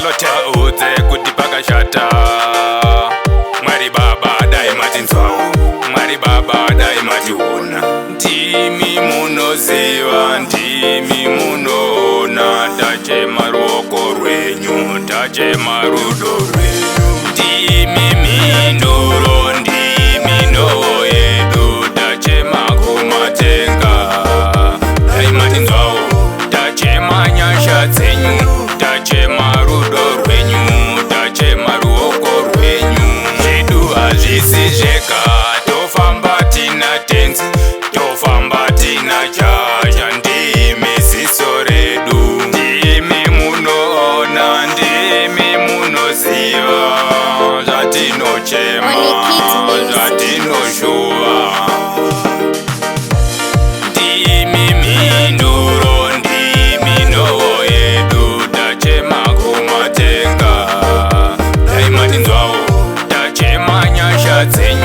palote udze kuti pakashata. Mwari Baba dai matinzwawo, Mwari Baba dai mationa. Ndimi munoziva, ndimi munoona, tachema ruoko rwenyu, tachema rudo rwenyu. Ndimi minduro, ndimi nhoo yedu, tachema kumatenga dai matinzwawo, tachema nyasha dzenyu, tachema rudo rwenyu, tachema ruoko rwenyu. Zvedu hazvisi zvega, tofamba tina tenzi, tofamba tina chacha. Ndimi ziso redu, ndimi munoona, ndimi munoziva zvatinochema, zvatinoshuva. Ndimi minduro, ndimi nhoo yedu, tachema kumatenga dai matinzwawo, tachema nyasha dzenyu.